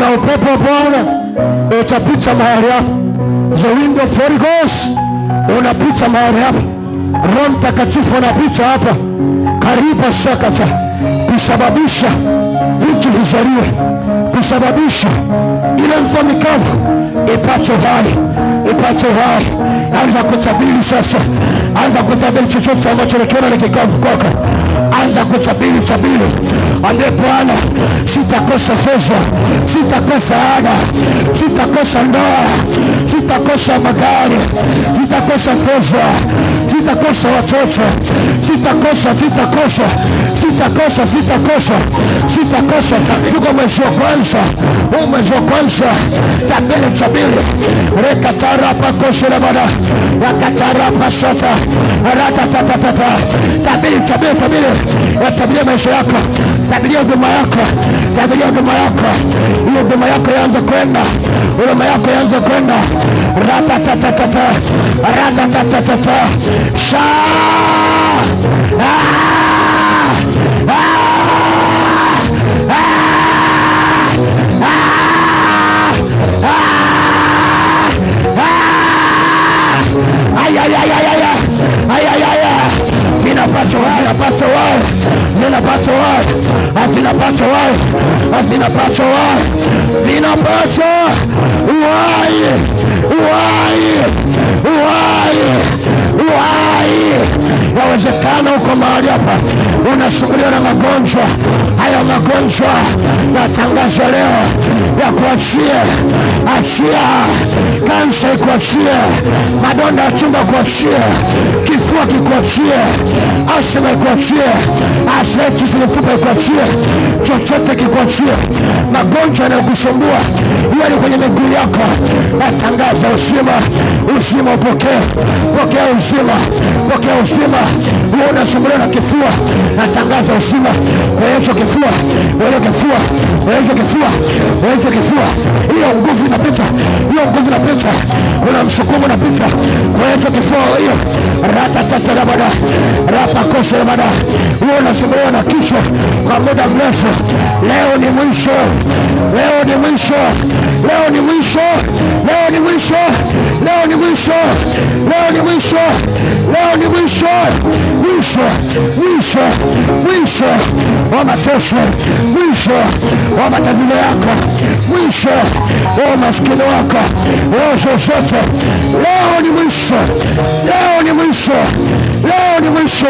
na upepo wa Bwana utapita mahali hapa. The wind of Holy Ghost unapita mahali hapa. Roho Mtakatifu unapita hapa. Karibu sakata kusababisha vitu vizaliwe, kusababisha ile mvua mikavu ipate uhai, ipate uhai. Anza kutabiri sasa, anza kutabiri chochote ambacho unakiona ni kikavu kwako. Anza kutabiri, tabiri. Ambie Bwana, sitakosa fedha, sitakosa ada, sitakosa ndoa, sitakosa magari, sitakosa fedha, sitakosa watoto, sitakosa. Yuko mwezi wa kwanza, mwezi wa kwanza, tabiri. Rekatara pakoshe na bada, wakatara pasata, ratatatata. Tabiri. Tabiria maisha yako, tabiria huduma yako, hiyo huduma yako yaanze kwenda, huduma yako yaanze kwenda. Ratatatata. Sha vinapata uhai. Yawezekana uko mahali hapa unasumbuliwa na magonjwa. Haya magonjwa natangaza leo ya kuachie. Achia kansa, ikuachie madonda ya tumbo, kuachie kifua, kikuachie asima, ikuachie aseti zilifupa, ikuachie chochote, kikuachie magonjwa yanayokusumbua hiyo ni kwenye miguu yako. Natangaza uzima, upokee uzima. Wewe unasumbuliwa na kifua, natangaza uzima kwa hicho kifua. Hiyo nguvu inapita, kuna msukumo unapita kwa hicho kifua. Hiyo ratatata la bada, rapakoshe la bada. Wewe unasumbuliwa na kichwa kwa muda mrefu, leo ni mwisho. Mwisho wa mateso, mwisho wa matatizo yako, mwisho wa umaskini wako, zote. Leo ni mwisho.